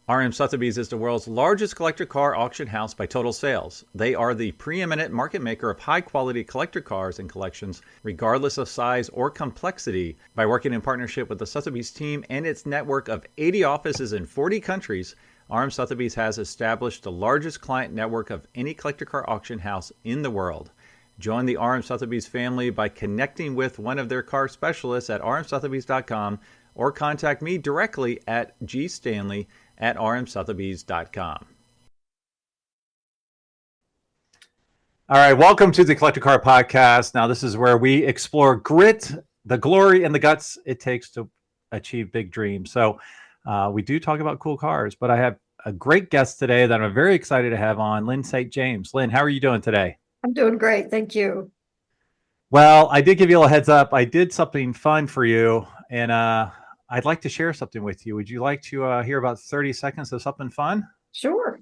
RM Sotheby's is the world's largest collector car auction house by total sales. They are the preeminent market maker of high-quality collector cars and collections, regardless of size or complexity. By working in partnership with the Sotheby's team and its network of 80 offices in 40 countries, RM Sotheby's has established the largest client network of any collector car auction house in the world. Join the RM Sotheby's family by connecting with one of their car specialists at rmsotheby's.com or contact me directly at gstanley@rmsotheby's.com. All right, welcome to the Collector Car Podcast. Now, this is where we explore grit, the glory, and the guts it takes to achieve big dreams. So we do talk about cool cars, but I have a great guest today that I'm very excited to have on, Lyn St. James. Lyn, how are you doing today? I'm doing great. Thank you. Well, I did give you a heads up. I did something fun for you, and I'd like to share something with you. Would you like to hear about 30 seconds of something fun? Sure.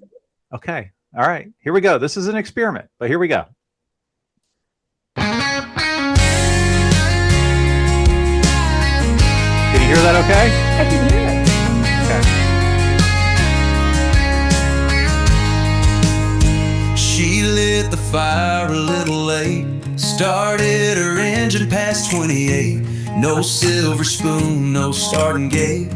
Okay. All right. Here we go. This is an experiment, but here we go. Can you hear that okay? I can hear it. Okay. She lit the fire a little late, started her engine past 28. No silver spoon, no starting gate,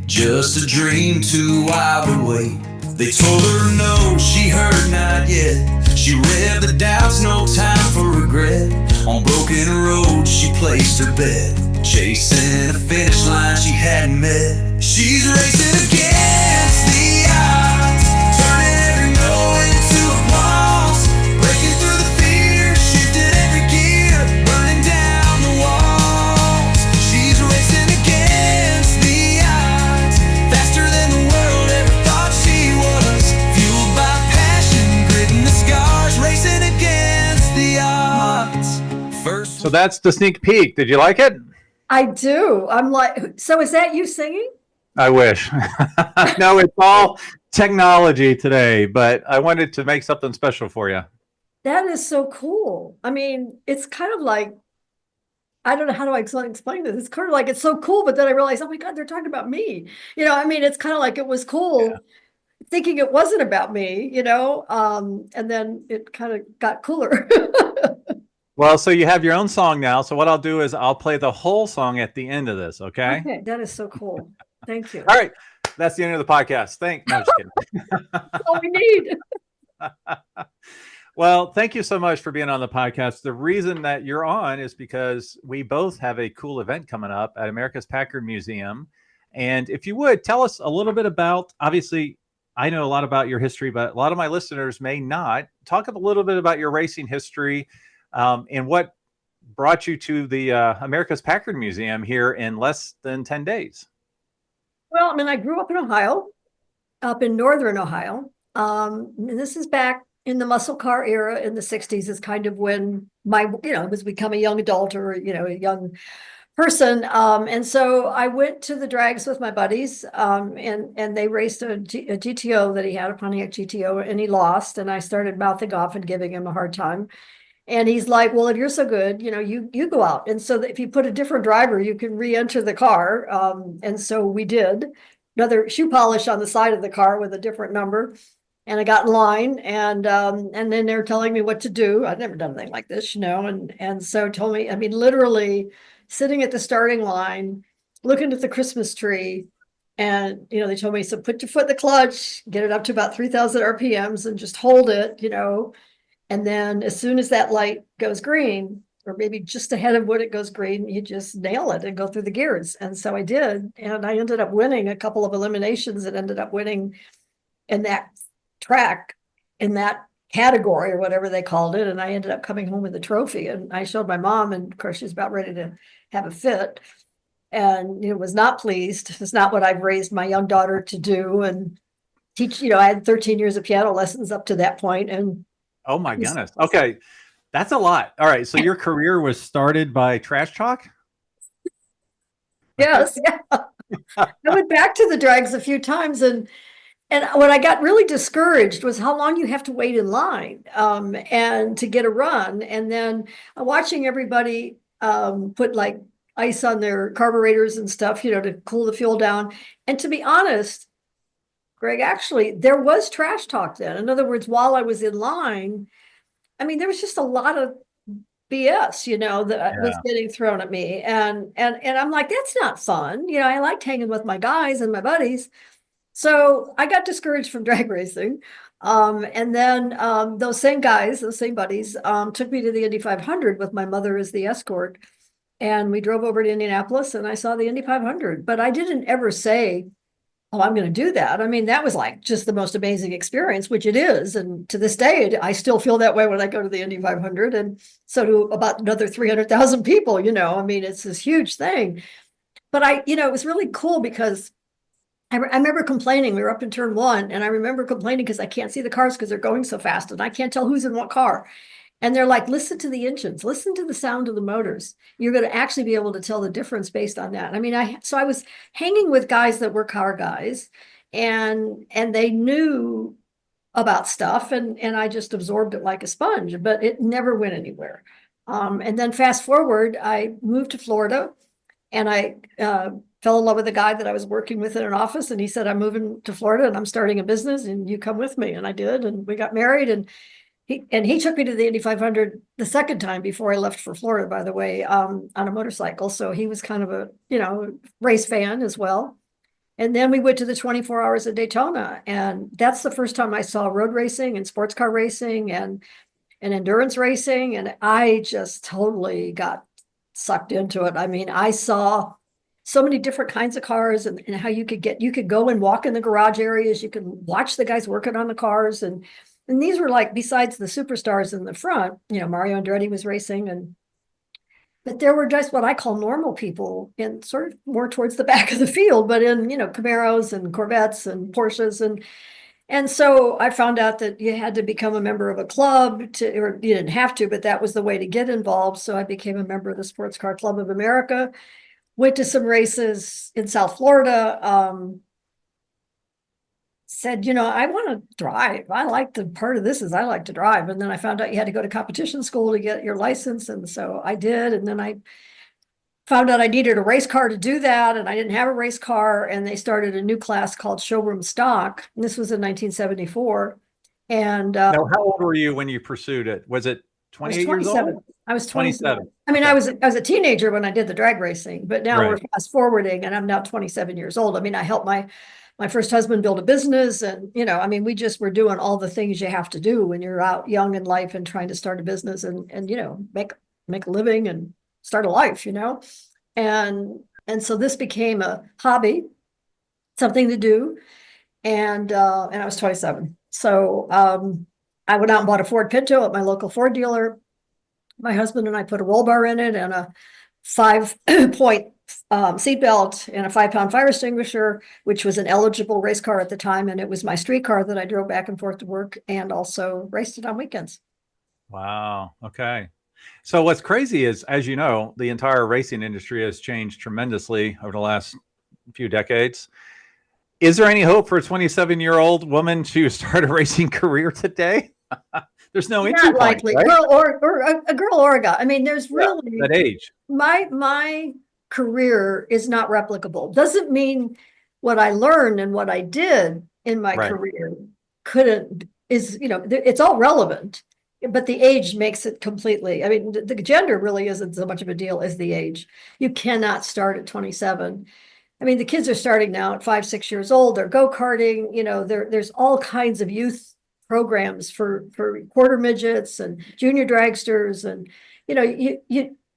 just a dream too wild to wait. They told her no, she heard not yet. She read the doubts, no time for regret. On broken roads she placed her bet, chasing a finish line she hadn't met. She's racing against the odds, turning every no into applause, breaking through the fear, shifting every gear, burning down the walls. She's racing against the odds, faster than the world ever thought she was, fueled by passion, grit and the scars, racing against the odds. First. So that's the sneak peek. Did you like it? I do. I'm like, so is that you singing? I wish. No, it's all technology today, but I wanted to make something special for you. That is so cool. I mean, it's kind of like, I don't know how do I explain this. It's kind of like, it's so cool, but then I realized, oh my God, they're talking about me. I mean, it's kind of like it was cool thinking it wasn't about me, and then it kind of got cooler. Well, so you have your own song now. So what I'll do is I'll play the whole song at the end of this, okay? Okay, that is so cool. Thank you. All right. That's the end of the podcast. No, just kidding. That's all we need. Well, thank you so much for being on the podcast. The reason that you're on is because we both have a cool event coming up at America's Packard Museum. And if you would, tell us a little bit about, obviously, I know a lot about your history, but a lot of my listeners may not. Talk a little bit about your racing history and what brought you to the America's Packard Museum here in less than 10 days. Well, I mean, I grew up in Ohio, up in northern Ohio. And this is back in the muscle car era in the 60s is kind of when I was become a young adult or, a young person. And so I went to the drags with my buddies and they raced a GTO that he had, a Pontiac GTO, and he lost. And I started mouthing off and giving him a hard time. And he's like, well, if you're so good, you go out. And so if you put a different driver, you can re-enter the car. And so we did. Another shoe polish on the side of the car with a different number. And I got in line and then they're telling me what to do. I'd never done anything like this, and so told me, I mean, literally sitting at the starting line, looking at the Christmas tree. And, they told me, so put your foot in the clutch, get it up to about 3,000 RPMs and just hold it, And then as soon as that light goes green, or maybe just ahead of when it goes green, you just nail it and go through the gears. And so I did. And I ended up winning a couple of eliminations and ended up winning in that track, in that category or whatever they called it. And I ended up coming home with a trophy. And I showed my mom, and of course, she's about ready to have a fit. And was not pleased. It's not what I've raised my young daughter to do. And teach, I had 13 years of piano lessons up to that point. And oh my goodness. Okay. That's a lot. All right. So your career was started by trash talk? Yes. Yeah. I went back to the drags a few times and what I got really discouraged was how long you have to wait in line and to get a run. And then watching everybody put like ice on their carburetors and stuff, to cool the fuel down. And to be honest, Greg, actually, there was trash talk then. In other words, while I was in line, I mean, there was just a lot of BS, that was Yeah. getting thrown at me. And I'm like, that's not fun. I liked hanging with my guys and my buddies. So I got discouraged from drag racing. And then those same guys, those same buddies, took me to the Indy 500 with my mother as the escort. And we drove over to Indianapolis and I saw the Indy 500. But I didn't ever say, oh, I'm going to do that. I mean, that was like just the most amazing experience, which it is. And to this day, I still feel that way when I go to the Indy 500. And so do about another 300,000 people, I mean, it's this huge thing. But it was really cool because I remember complaining. We were up in turn one, and I remember complaining because I can't see the cars because they're going so fast, and I can't tell who's in what car. And they're like, listen to the engines, listen to the sound of the motors. You're going to actually be able to tell the difference based on that. I mean, so I was hanging with guys that were car guys, and they knew about stuff, and I just absorbed it like a sponge, but it never went anywhere. And then fast forward, I moved to Florida, and I fell in love with a guy that I was working with in an office, and he said, I'm moving to Florida and I'm starting a business and you come with me. And I did, and we got married, and he took me to the Indy 500 the second time before I left for Florida, by the way, on a motorcycle. So he was kind of a, race fan as well. And then we went to the 24 hours of Daytona, and that's the first time I saw road racing and sports car racing and endurance racing. And I just totally got sucked into it. I mean, I saw so many different kinds of cars, and how you could go and walk in the garage areas. You can watch the guys working on the cars. And these were like, besides the superstars in the front, Mario Andretti was racing, but there were just what I call normal people in sort of more towards the back of the field, but in, Camaros and Corvettes and Porsches. And so I found out that you had to become a member of a club or you didn't have to, but that was the way to get involved. So I became a member of the Sports Car Club of America, went to some races in South Florida, said, I want to drive. I like part of this is I like to drive. And then I found out you had to go to competition school to get your license. And so I did. And then I found out I needed a race car to do that. And I didn't have a race car. And they started a new class called showroom stock. And this was in 1974. And Now, how old were you when you pursued it? Was it 28 years old? I was 27. I mean, Okay. I was a teenager when I did the drag racing, but now Right. we're fast forwarding, and I'm now 27 years old. I mean, I helped my first husband build a business, and I mean, we just were doing all the things you have to do when you're out young in life and trying to start a business and make a living and start a life, and so this became a hobby, something to do, and I was 27. So I went out and bought a Ford Pinto at my local Ford dealer. My husband and I put a roll bar in it and a 5-point seatbelt and a 5-pound fire extinguisher, which was an eligible race car at the time. And it was my street car that I drove back and forth to work and also raced it on weekends. Wow. Okay. So what's crazy is, as you know, the entire racing industry has changed tremendously over the last few decades. Is there any hope for a 27-year-old woman to start a racing career today? There's no entry Not point, likely, right? girl or a girl or a guy. I mean, there's really that age. My career is not replicable. Doesn't mean what I learned and what I did in my Right. career it's all relevant, but the age makes it completely. I mean, the gender really isn't so much of a deal as the age. You cannot start at 27. I mean, the kids are starting now at 5, 6 years old. They're go-karting, there's all kinds of youth programs for quarter midgets and junior dragsters. And,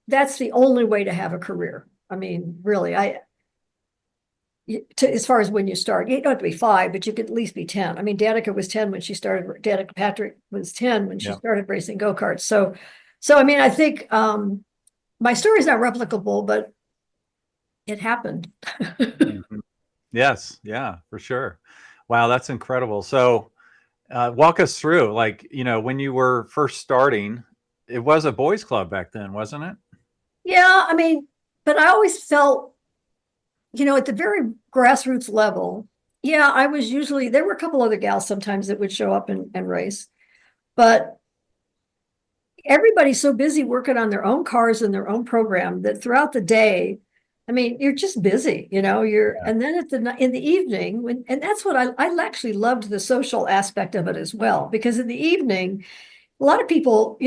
that's the only way to have a career. I mean, really, as far as when you start, you don't have to be 5, but you could at least be 10. I mean, Danica was 10 when she started. Danica Patrick was 10 when she started racing go-karts. So I mean, I think my story is not replicable, but it happened. Mm-hmm. Yes. Yeah, for sure. Wow. That's incredible. So walk us through, when you were first starting, it was a boys club back then, wasn't it? Yeah. I mean, but I always felt, at the very grassroots level, I was usually, there were a couple other gals sometimes that would show up and race, but everybody's so busy working on their own cars and their own program that throughout the day, I mean, you're just busy, and then in the evening, and that's what I actually loved the social aspect of it as well, because in the evening, a lot of people,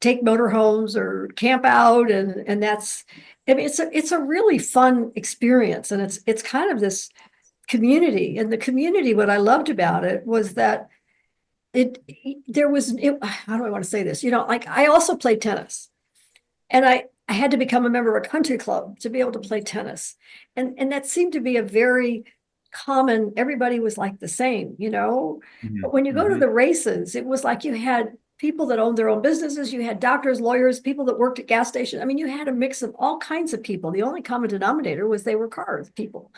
take motorhomes or camp out, and that's, I mean, it's a really fun experience, and it's kind of this community. And the community, what I loved about it was that it there was it, how do I want to say this? Like I also played tennis, and I had to become a member of a country club to be able to play tennis. And that seemed to be a very common, everybody was like the same, But when you go to the races, it was like you had people that owned their own businesses, you had doctors, lawyers, people that worked at gas stations. I mean, you had a mix of all kinds of people. The only common denominator was they were cars people.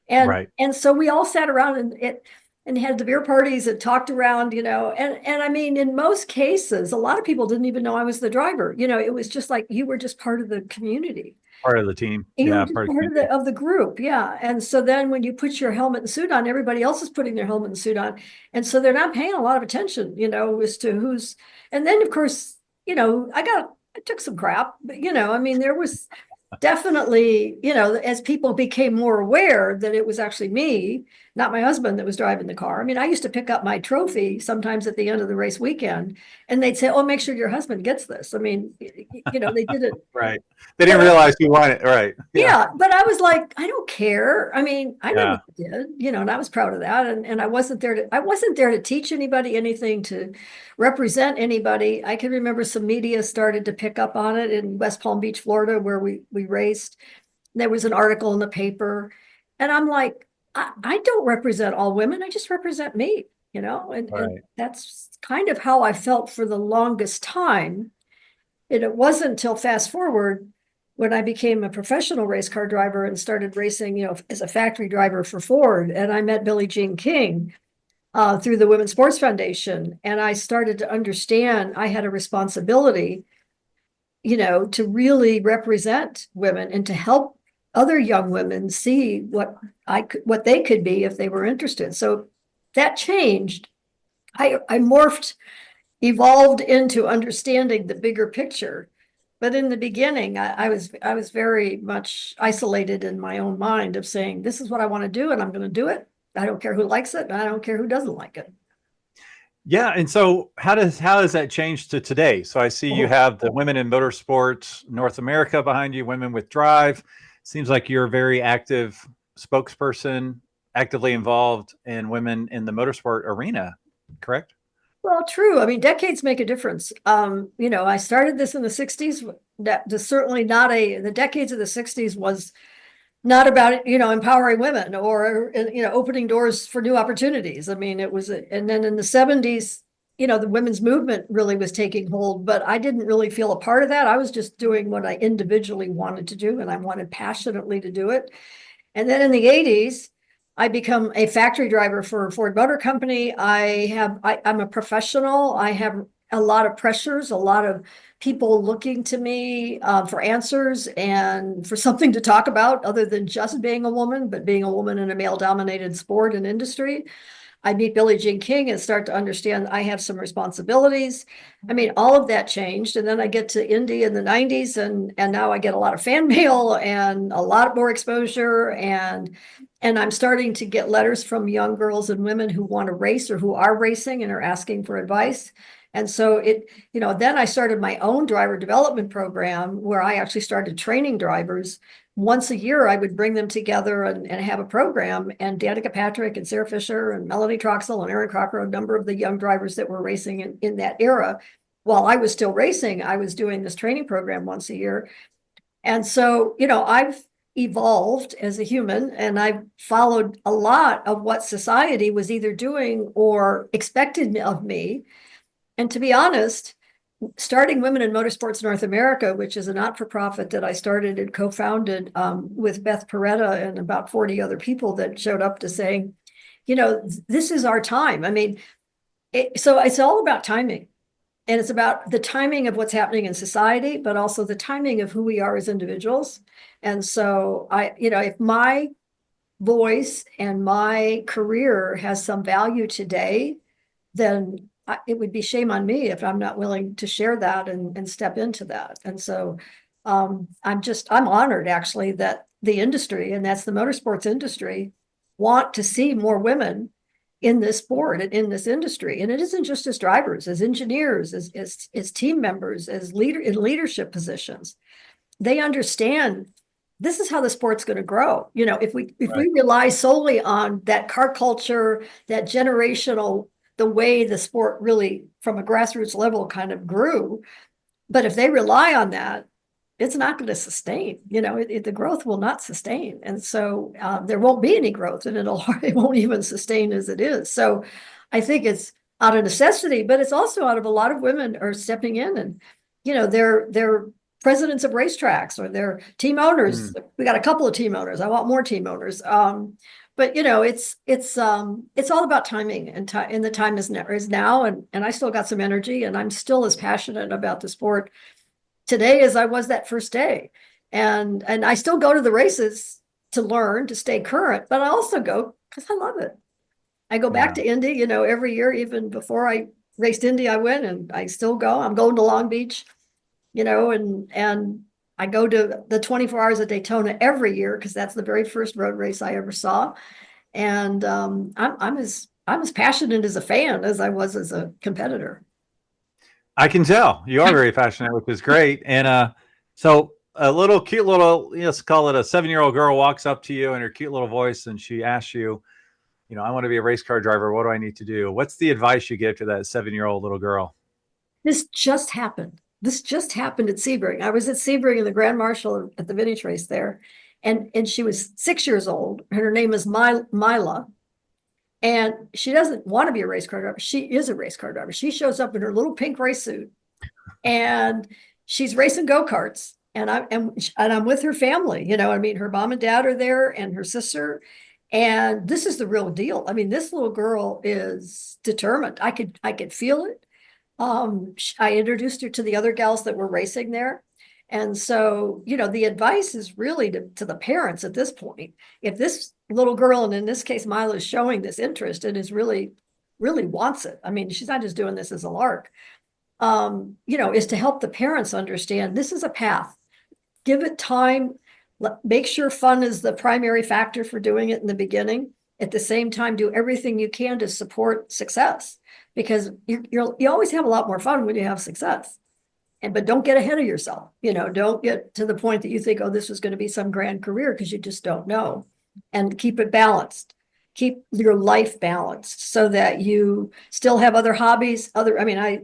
And Right. and so we all sat around and had the beer parties and talked around, and I mean, in most cases, a lot of people didn't even know I was the driver. It was just like you were just part of the community. Part of the team. You were Yeah. just Part of the part of community. the group, yeah. And so then when you put your helmet and suit on, everybody else is putting their helmet and suit on, and so they're not paying a lot of attention, as to who's. And then of course, I took some crap, but I mean, there was definitely, as people became more aware that it was actually me, not my husband, that was driving the car. I mean, I used to pick up my trophy sometimes at the end of the race weekend, and they'd say, "Oh, make sure your husband gets this." I mean, they did it. Right. They didn't realize you won it. Right. Yeah. Yeah, but I was like, I don't care. I mean, I know Yeah. what I did, and I was proud of that. And I wasn't there to teach anybody anything, to represent anybody. I can remember some media started to pick up on it in West Palm Beach, Florida, where we raced. There was an article in the paper, and I'm like, I don't represent all women. I just represent me, and Right. that's kind of how I felt for the longest time. And it wasn't until fast forward when I became a professional race car driver and started racing, as a factory driver for Ford. And I met Billie Jean King through the Women's Sports Foundation. And I started to understand I had a responsibility, to really represent women and to help other young women see what they could be if they were interested. So that changed. I evolved into understanding the bigger picture. But in the beginning, I was very much isolated in my own mind of saying, this is what I want to do, and I'm going to do it. I don't care who likes it, and I don't care who doesn't like it. Yeah. And so how does that change to today? So I see you have the Women in Motorsports North America behind you, Women with Drive. Seems like you're a very active spokesperson, actively involved in women in the motorsport arena, correct? Well, true. I mean, decades make a difference. I started this in the 60s. That's certainly not the decades of the 60s was not about, empowering women or, opening doors for new opportunities. I mean, it was, and then in the 70s, the women's movement really was taking hold, but I didn't really feel a part of that. I was just doing what I individually wanted to do, and I wanted passionately to do it. And then in the 80s, I become a factory driver for Ford Motor Company. I'm a professional. I have a lot of pressures, a lot of people looking to me for answers and for something to talk about other than just being a woman, but being a woman in a male-dominated sport and industry. I meet Billie Jean King and start to understand I have some responsibilities. I mean, all of that changed. And then I get to Indy in the 90s, and now I get a lot of fan mail and a lot more exposure. And I'm starting to get letters from young girls and women who want to race or who are racing and are asking for advice. And so then I started my own driver development program where I actually started training drivers. Once a year, I would bring them together and have a program. And Danica Patrick and Sarah Fisher and Melanie Troxel and Aaron Crocker, a number of the young drivers that were racing in that era, while I was still racing, I was doing this training program once a year. And so, I've evolved as a human, and I've followed a lot of what society was either doing or expected of me. And to be honest, starting Women in Motorsports North America, which is a not-for-profit that I started and co-founded with Beth Peretta and about 40 other people that showed up to say, this is our time. I mean, so it's all about timing. And it's about the timing of what's happening in society, but also the timing of who we are as individuals. And so if my voice and my career has some value today, then it would be shame on me if I'm not willing to share that and step into that. And so I'm honored actually that the industry, and that's the motorsports industry, want to see more women in this sport and in this industry. And it isn't just as drivers, as engineers, as team members, as in leadership positions. They understand this is how the sport's going to grow. If we rely solely on that car culture, that generational, the way the sport really from a grassroots level kind of grew, but if they rely on that, it's not going to sustain. The growth will not sustain, and so there won't be any growth, and it won't even sustain as it is. So I think it's out of necessity, but it's also out of a lot of women are stepping in, and they're presidents of racetracks, or they're team owners. We got a couple of team owners. I want more team owners. But it's all about timing, and the time is now, and I still got some energy, and I'm still as passionate about the sport today as I was that first day. And I still go to the races to learn, to stay current, but I also go because I love it. I go back to Indy, every year. Even before I raced Indy, I went, and I still go. I'm going to Long Beach, and I go to the 24 Hours of Daytona every year because that's the very first road race I ever saw. And I'm as passionate as a fan as I was as a competitor. I can tell you are very passionate, which is great. And so a cute little, let's call it a 7-year-old girl, walks up to you in her cute little voice, and she asks you, I want to be a race car driver. What do I need to do? What's the advice you give to that 7-year-old little girl? This just happened at Sebring. I was at Sebring in the Grand Marshal at the vintage race there, and she was 6 years old, and her name is Mila. And she doesn't want to be a race car driver. She is a race car driver. She shows up in her little pink race suit, and she's racing go-karts. And I'm with her family. Her mom and dad are there, and her sister. And this is the real deal. This little girl is determined. I could feel it. I introduced her to the other gals that were racing there. And so, the advice is really to the parents at this point. If this little girl, and in this case, Mila, is showing this interest and is really, really wants it. She's not just doing this as a lark, is to help the parents understand this is a path. Give it time. Make sure fun is the primary factor for doing it in the beginning. At the same time, do everything you can to support success, because you always have a lot more fun when you have success. But don't get ahead of yourself. Don't get to the point that you think, oh, this was going to be some grand career, because you just don't know. And keep it balanced. Keep your life balanced so that you still have other hobbies. I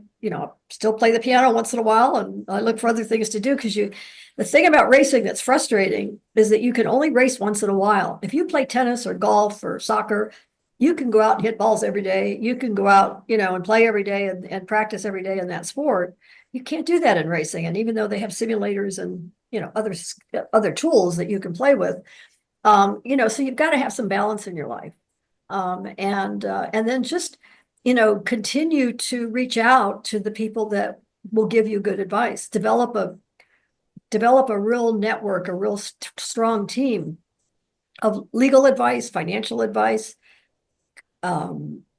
still play the piano once in a while, and I look for other things to do, because the thing about racing that's frustrating is that you can only race once in a while. If you play tennis or golf or soccer, you can go out and hit balls every day. You can go out, and play every day and practice every day in that sport. You can't do that in racing. And even though they have simulators and, other tools that you can play with, so you've got to have some balance in your life. And then just, continue to reach out to the people that will give you good advice. Develop a real network, a real strong team of legal advice, financial advice,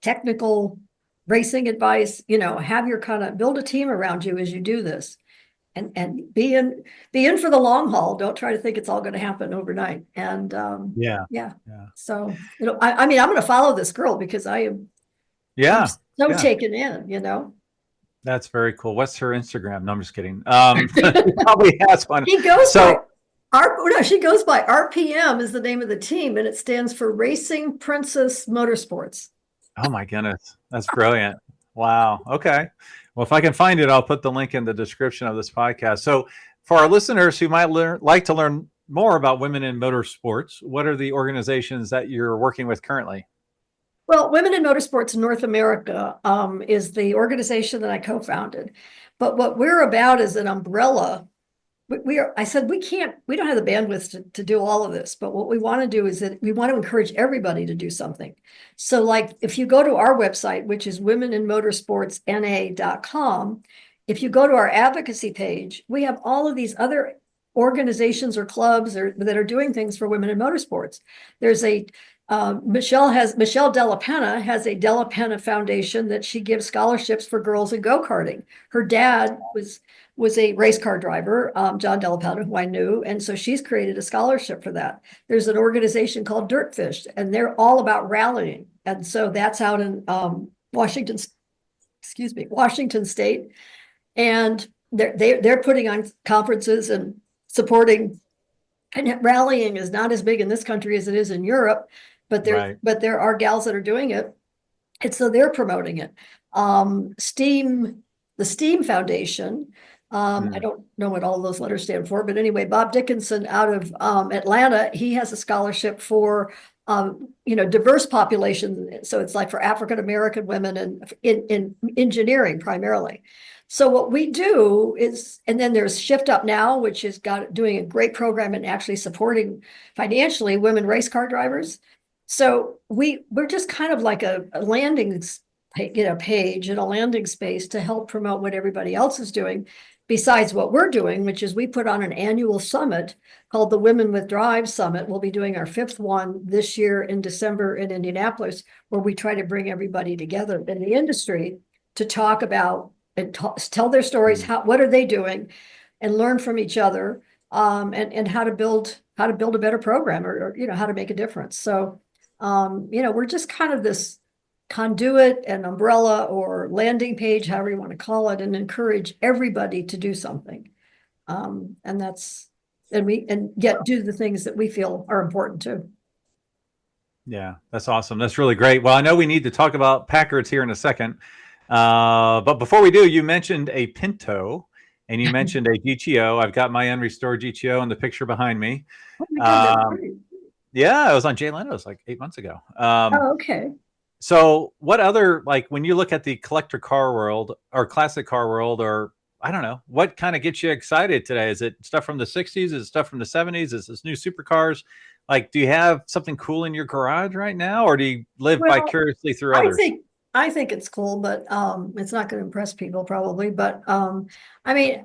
technical racing advice. Have your build a team around you as you do this, and be in for the long haul. Don't try to think it's all going to happen overnight. And yeah. So I'm going to follow this girl, because I'm so taken in. That's very cool. What's her Instagram? No, I'm just kidding. She probably has one. She goes by RPM is the name of the team, and it stands for Racing Princess Motorsports. Oh my goodness. That's brilliant. Wow. Okay. Well, if I can find it, I'll put the link in the description of this podcast. So for our listeners who might like to learn more about women in motorsports, what are the organizations that you're working with currently? Well, Women in Motorsports North America is the organization that I co-founded. But what we're about is an umbrella. I said, we don't have the bandwidth to do all of this, but what we want to do is that we want to encourage everybody to do something. So like, if you go to our website, which is womeninmotorsportsna.com, if you go to our advocacy page, we have all of these other organizations or clubs that are doing things for women in motorsports. There's a Michelle Della Penna has a Della Penna Foundation that she gives scholarships for girls in go-karting. Her dad was a race car driver, John Della Penna, who I knew, and so she's created a scholarship for that. There's an organization called Dirtfish, and they're all about rallying, and so that's out in Washington State, and they're putting on conferences and supporting. And rallying is not as big in this country as it is in Europe, but there are gals that are doing it, and so they're promoting it. The STEAM Foundation. I don't know what all those letters stand for, but anyway, Bob Dickinson out of Atlanta, he has a scholarship for diverse populations. So it's like for African American women and in engineering primarily. So what we do is, and then there's Shift Up Now, which is doing a great program and actually supporting financially women race car drivers. So we're just kind of like a landing page and a landing space to help promote what everybody else is doing. Besides what we're doing, which is we put on an annual summit called the Women with Drive Summit. We'll be doing our 5th one this year in December in Indianapolis, where we try to bring everybody together in the industry to talk about and tell their stories, what are they doing, and learn from each other, and how to build a better program, or how to make a difference. So we're just kind of this conduit and umbrella or landing page, however you want to call it, and encourage everybody to do something. And yet do the things that we feel are important too. Yeah, that's awesome. That's really great. Well, I know we need to talk about Packards here in a second. But before we do, you mentioned a Pinto and you mentioned a GTO. I've got my unrestored GTO in the picture behind me. Oh my God, yeah, I was on Jay Leno's like 8 months ago. Okay. So what other, like when you look at the collector car world or classic car world, or I don't know, what kind of gets you excited today? Is it stuff from the 60s? Is it stuff from the 70s? Is this new supercars? Like, do you have something cool in your garage right now, or do you live vicariously through others? I think it's cool, but it's not going to impress people probably. But I mean,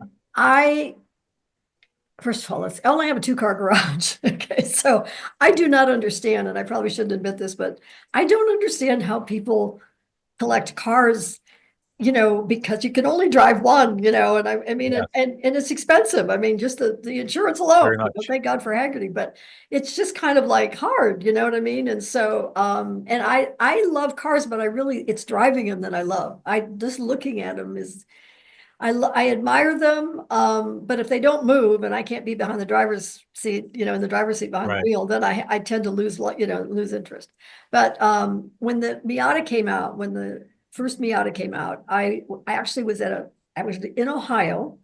first of all, I only have a 2-car garage. Okay, so I do not understand, and I probably shouldn't admit this, but I don't understand how people collect cars, because you can only drive one, and I mean, Yeah. and it's expensive. I mean, just the insurance alone. Very much. Thank God for Haggerty, but it's just kind of like hard, you know what I mean? And so, and I love cars, but it's driving them that I love. Just looking at them I admire them, but if they don't move and I can't be behind the driver's seat, in the driver's seat behind the wheel, then I tend to lose interest. But when the Miata came out, when the first Miata came out, I actually was I was in Ohio,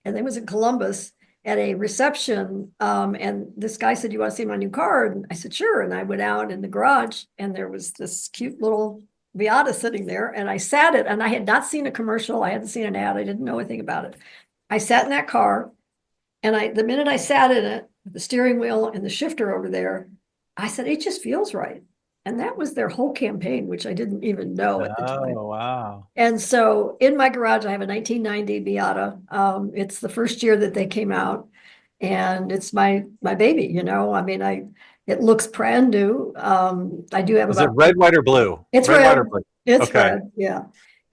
and then was in Columbus at a reception, and this guy said, "You want to see my new car?" And I said, "Sure." And I went out in the garage, and there was this cute little Miata sitting there, and I sat it, and I had not seen a commercial. I hadn't seen an ad. I didn't know anything about it. I sat in that car, and the minute I sat in it, with the steering wheel and the shifter over there, I said, "It just feels right." And that was their whole campaign, which I didn't even know at the time. Oh, wow. And so in my garage, I have a 1990 Miata. It's the first year that they came out, and it's my baby, I mean, it looks brand new. I do have Is it red, white, or blue? It's red, red. white, or blue? It's Okay. red, yeah.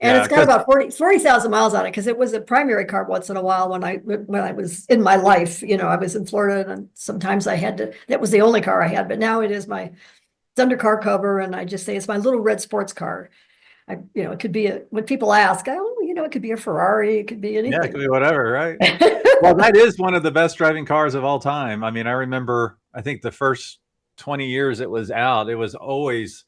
And it's got about 40,000 miles on it, because it was a primary car once in a while when I was in my life. I was in Florida, and sometimes that was the only car I had, but now it's under car cover, and I just say it's my little red sports car. It could be when people ask, it could be a Ferrari, it could be anything. Yeah, it could be whatever, right? Well, that is one of the best driving cars of all time. I mean, I remember, I think the first 20 years it was out, it was always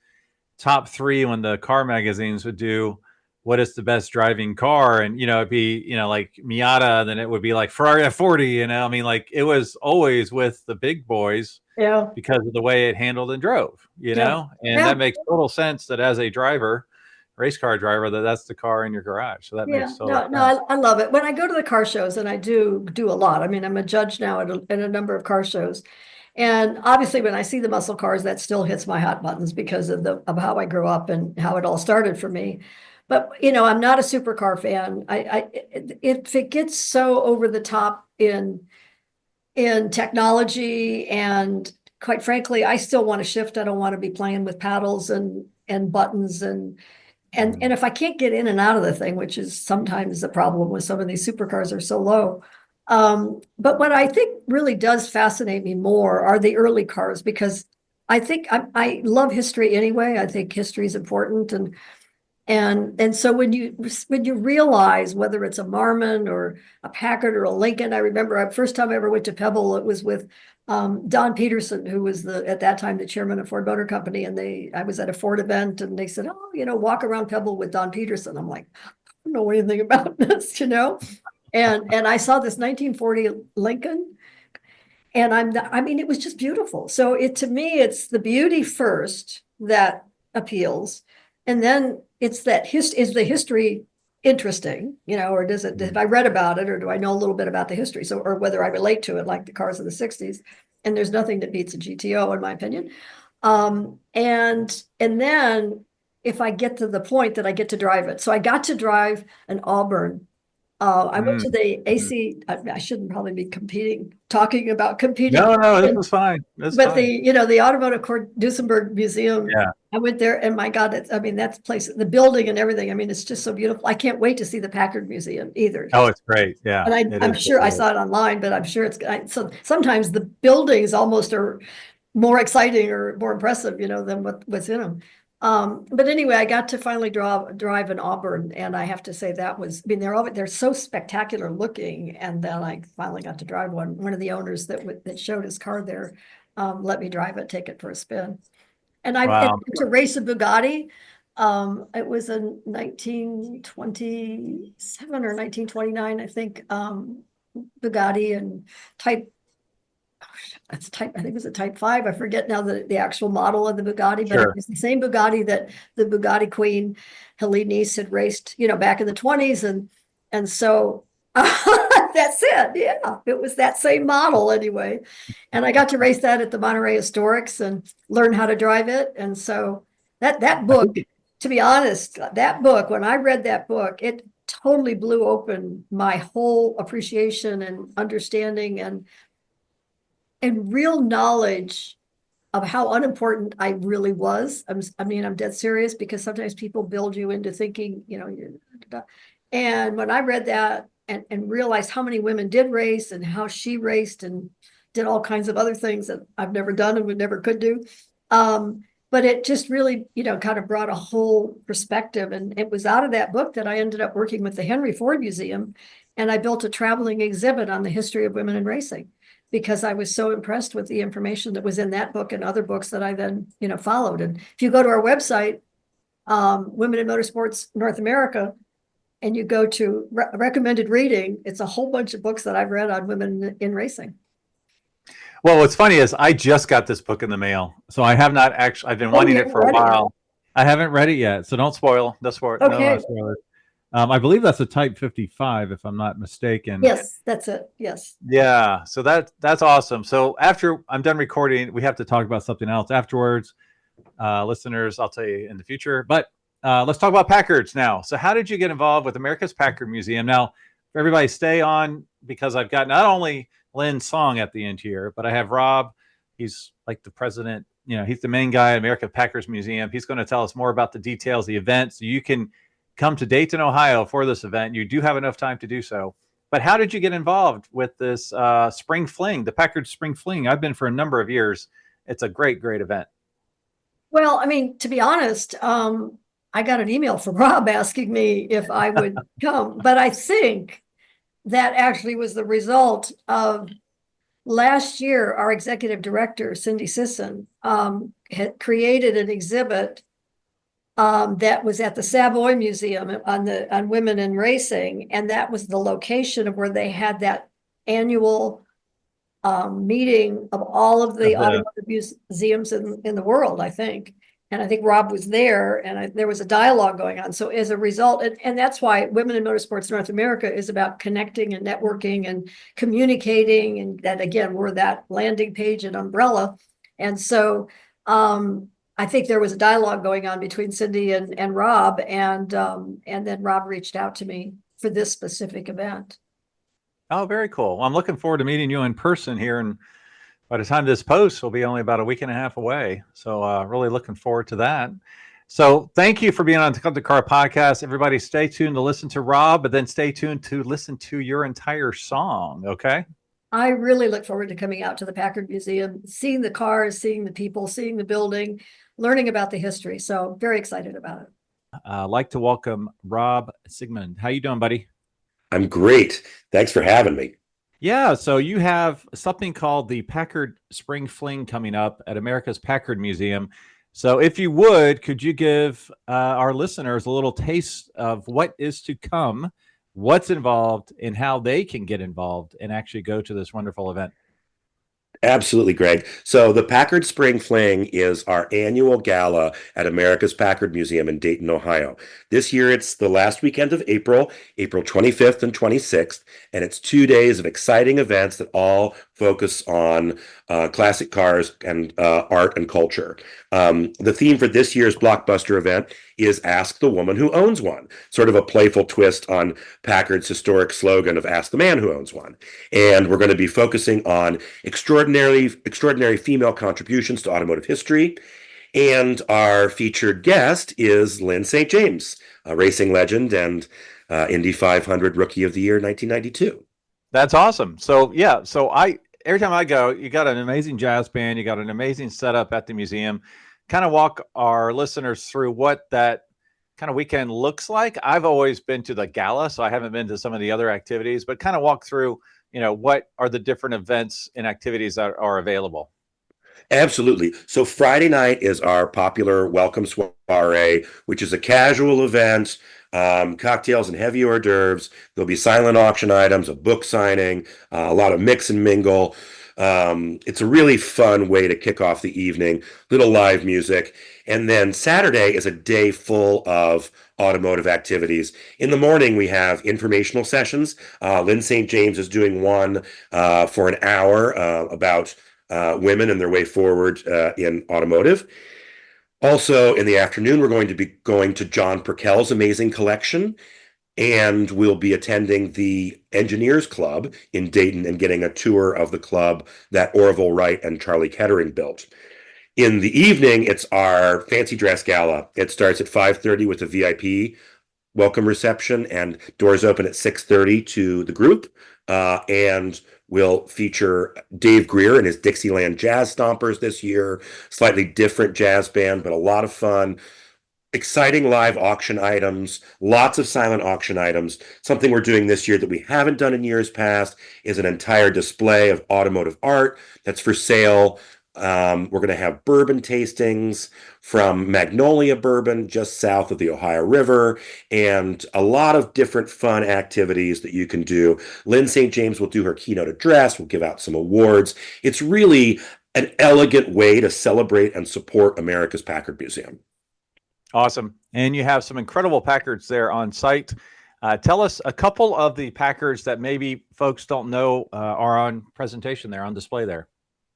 top 3 when the car magazines would do what is the best driving car, and it'd be like Miata, then it would be like Ferrari F40. I mean, like it was always with the big boys, because of the way it handled and drove. And that makes total sense that as a driver, race car driver, that's the car in your garage. So that makes total sense. I love it. When I go to the car shows, and I do a lot. I mean, I'm a judge now at a number of car shows. And obviously, when I see the muscle cars, that still hits my hot buttons because of how I grew up and how it all started for me. But I'm not a supercar fan. If it gets so over the top in technology and quite frankly, I still want to shift. I don't want to be playing with paddles and buttons and if I can't get in and out of the thing, which is sometimes the problem with some of these supercars are so low. But what I think really does fascinate me more are the early cars, because I think I love history anyway. I think history is important, and so when you realize whether it's a Marmon or a Packard or a Lincoln, I remember the first time I ever went to Pebble, it was with Don Peterson, who was at that time the chairman of Ford Motor Company, and I was at a Ford event, and they said, "Oh, walk around Pebble with Don Peterson." I'm like, I don't know anything about this, and I saw this 1940 Lincoln, and I mean, it was just beautiful. So to me, it's the beauty first that appeals, and then it's that is the history interesting, or have I read about it, or do I know a little bit about the history? So, or whether I relate to it, like the cars of the 60s, and there's nothing that beats a GTO in my opinion. And then if I get to the point that I get to drive it. So I got to drive an Auburn. I went to the AC. I shouldn't probably be talking about competing. No, this was fine. But the Automotive Duesenberg Museum, yeah. I went there, and my God, that place, the building and everything. I mean, it's just so beautiful. I can't wait to see the Packard Museum either. Oh, it's great. Yeah. And I'm sure I saw it online, but I'm sure so sometimes the buildings almost are more exciting or more impressive, than what's in them. But anyway, I got to finally drive an Auburn, and I have to say that was, they're so spectacular looking. And then I finally got to drive one. One of the owners that showed his car there, let me drive it, take it for a spin. And to race a Bugatti. It was in 1927 or 1929, I think, Bugatti and I think it was a Type 5. I forget now the actual model of the Bugatti, but it was the same Bugatti that the Bugatti queen, Helene Nice, had raced, back in the 20s. And so that's it. Yeah, it was that same model anyway. And I got to race that at the Monterey Historics and learn how to drive it. And so that book, to be honest, when I read that book, it totally blew open my whole appreciation and understanding and real knowledge of how unimportant I really was. I'm dead serious, because sometimes people build you into thinking, and when I read that and realized how many women did race and how she raced and did all kinds of other things that I've never done and would never could do. But it just really, kind of brought a whole perspective. And it was out of that book that I ended up working with the Henry Ford Museum. And I built a traveling exhibit on the history of women in racing, because I was so impressed with the information that was in that book and other books that I then, followed. And if you go to our website, Women in Motorsports North America, and you go to recommended reading, it's a whole bunch of books that I've read on women in racing. Well, what's funny is I just got this book in the mail, so I have not actually. I've been wanting it for a while. I haven't read it yet, so don't spoil. Don't spoil. Okay. No spoilers. I believe that's a Type 55, if I'm not mistaken. Yes, that's it. Yes. Yeah, so that's awesome. So after I'm done recording, we have to talk about something else afterwards. Listeners, I'll tell you in the future. But let's talk about Packards now. So how did you get involved with America's Packard Museum? Now, for everybody, stay on, because I've got not only Lyn St at the end here, but I have Rob. He's like the president. He's the main guy at America's Packard Museum. He's going to tell us more about the details, the event, so you can come to Dayton, Ohio for this event. You do have enough time to do so. But how did you get involved with this Spring Fling, the Packard Spring Fling? I've been for a number of years. It's a great, great event. Well, to be honest, I got an email from Rob asking me if I would come, but I think that actually was the result of last year. Our executive director, Cindy Sisson, had created an exhibit that was at the Savoy Museum on women in racing, and that was the location of where they had that annual meeting of all of the automotive museums in the world, I think. And I think Rob was there, and there was a dialogue going on. So as a result, and that's why Women in Motorsports North America is about connecting and networking and communicating, and that, again, we're that landing page and umbrella. And so I think there was a dialogue going on between Cindy and Rob, and then Rob reached out to me for this specific event. Oh, very cool. Well, I'm looking forward to meeting you in person here in By the time this posts, will be only about a week and a half away. So really looking forward to that. So thank you for being on the Come to Car podcast. Everybody stay tuned to listen to Rob, but then stay tuned to listen to your entire song, okay? I really look forward to coming out to the Packard Museum, seeing the cars, seeing the people, seeing the building, learning about the history. So very excited about it. I'd like to welcome Rob Sigmund. How you doing, buddy? I'm great. Thanks for having me. Yeah, so you have something called the Packard Spring Fling coming up at America's Packard Museum. So if you would, could you give our listeners a little taste of what is to come, what's involved, and how they can get involved and actually go to this wonderful event? Absolutely, Greg. So the Packard Spring Fling is our annual gala at America's Packard Museum in Dayton, Ohio. This year, it's the last weekend of April, April 25th and 26th, and it's 2 days of exciting events that all focus on classic cars and art and culture. The theme for this year's blockbuster event is Ask the Woman Who Owns One, sort of a playful twist on Packard's historic slogan of Ask the Man Who Owns One. And we're going to be focusing on extraordinary female contributions to automotive history. And our featured guest is Lyn St. James, a racing legend and Indy 500 Rookie of the Year 1992. That's awesome. So yeah, every time I go, you got an amazing jazz band, you got an amazing setup at the museum. Kind of walk our listeners through what that kind of weekend looks like. I've always been to the gala, so I haven't been to some of the other activities, but kind of walk through, what are the different events and activities that are available. Absolutely. So Friday night is our popular welcome soiree, which is a casual event, cocktails and heavy hors d'oeuvres. There'll be silent auction items, a book signing, a lot of mix and mingle. It's a really fun way to kick off the evening, little live music. And then Saturday is a day full of automotive activities. In the morning, we have informational sessions. Lyn St. James is doing one for an hour about women and their way forward in automotive. Also, in the afternoon, we're going to be going to John Perkel's amazing collection, and we'll be attending the Engineers Club in Dayton and getting a tour of the club that Orville Wright and Charlie Kettering built. In the evening, it's our fancy dress gala. It starts at 5:30 with a VIP welcome reception, and doors open at 6:30 to the group. And we'll feature Dave Greer and his Dixieland Jazz Stompers this year. Slightly different jazz band, but a lot of fun. Exciting live auction items, lots of silent auction items. Something we're doing this year that we haven't done in years past is an entire display of automotive art that's for sale. We're going to have bourbon tastings from Magnolia Bourbon just south of the Ohio River, and a lot of different fun activities that you can do. Lyn St. James will do her keynote address. We'll give out some awards. It's really an elegant way to celebrate and support America's Packard Museum. Awesome. And you have some incredible Packards there on site. Tell us a couple of the Packards that maybe folks don't know are on presentation there, on display there.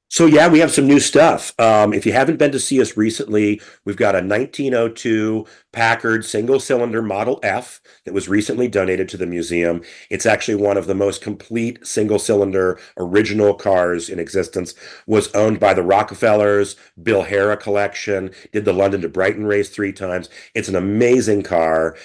So yeah, we have some new stuff. If you haven't been to see us recently, we've got a 1902 Packard single-cylinder Model F that was recently donated to the museum. It's actually one of the most complete single-cylinder original cars in existence. Was owned by the Rockefellers, Bill Harrah collection, did the London to Brighton race 3 times. It's an amazing car.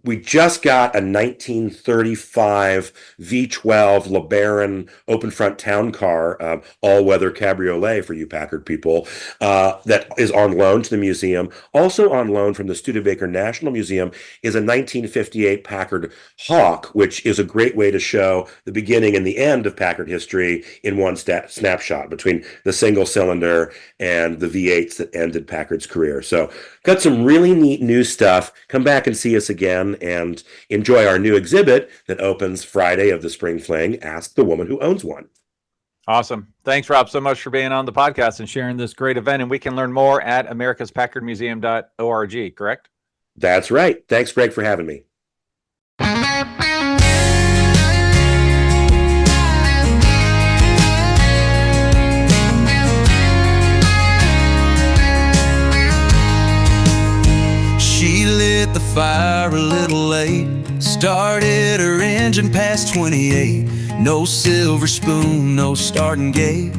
We just got a 1935 V12 LeBaron open front town car, all-weather cabriolet for you Packard people, that is on loan to the museum. Also on loan from the Studebaker National Museum is a 1958 Packard Hawk, which is a great way to show the beginning and the end of Packard history in one snapshot between the single cylinder and the V8s that ended Packard's career. So got some really neat new stuff. Come back and see us again and enjoy our new exhibit that opens Friday of the Spring Fling, Ask the Woman Who Owns One. Awesome. Thanks, Rob, so much for being on the podcast and sharing this great event. And we can learn more at americaspackardmuseum.org, correct? That's right. Thanks, Greg, for having me. She lit the fire a little late, started her engine past 28. No silver spoon, no starting gate,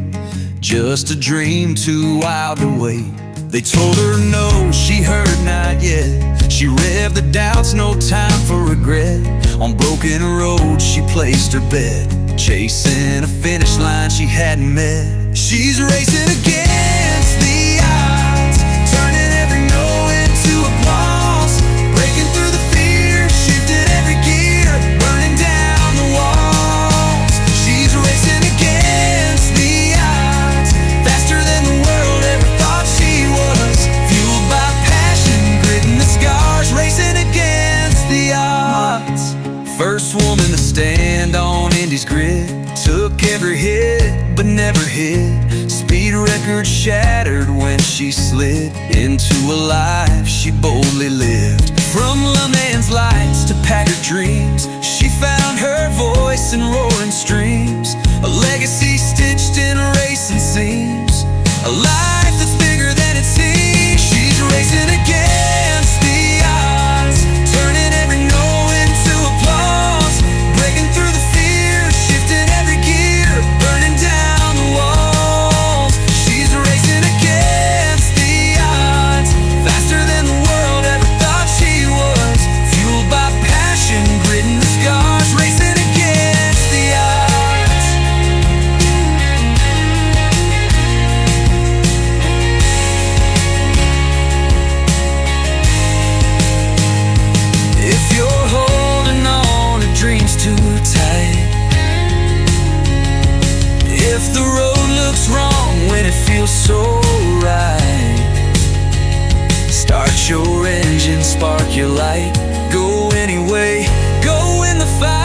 just a dream too wild to wait. They told her no, she heard not yet. She revved the doubts, no time for regret. On broken roads she placed her bet, chasing a finish line she hadn't met. She's racing against the odds, turning every no into applause, breaking through the fear, shifting every gear, burning down the walls. She's racing against the odds, faster than the world ever thought she was, fueled by passion, grit and the scars, racing against the odds. First woman to stand on Indy's grid, took every hit but never hit. Speed record shattered when she slid into a life she boldly lived. From Lyn's lights to Packard dreams, she found her voice in roaring streams. A legacy stitched in racing seams, a life that's bigger than it seems. She's racing against the odds, turning every no into applause, breaking through the fear, shifting every gear, burning down the walls. She's racing against the odds, faster than the world ever thought she was, fueled by passion, grit and the scars, racing against the odds. If you're holding on to dreams too tight, if the road looks wrong when it feels so right, start your engine, spark your light, go anyway, go in the fight.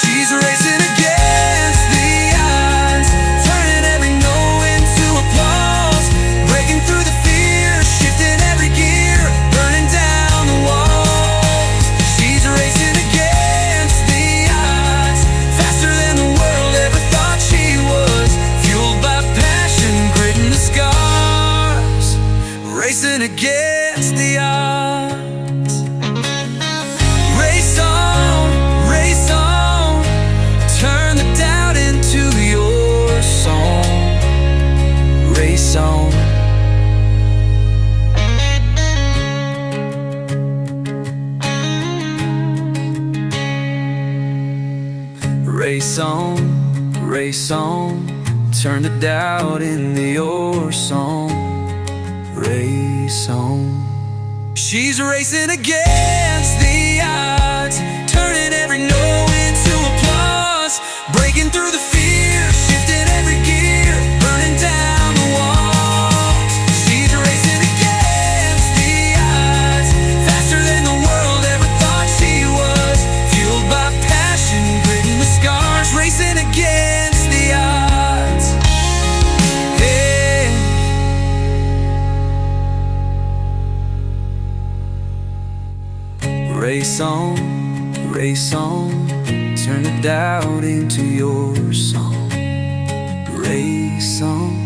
She's racing against the odds, turning every no into applause, breaking through the fear, shifting every gear, burning down the walls. She's racing against the odds, faster than the world ever thought she was, fueled by passion, grit and the scars, racing against the odds. Race on, turn the doubt into your song. Race on. Race on, turn the doubt into your song. Race on. She's racing against the odds, turning every no into applause, breaking through the fear, shifting every gear, burning down the walls. She's racing against the odds, faster than the world ever thought she was, fueled by passion, grit and the scars, racing against the odds. Yeah. Race on, turn the doubt into your song. Race on.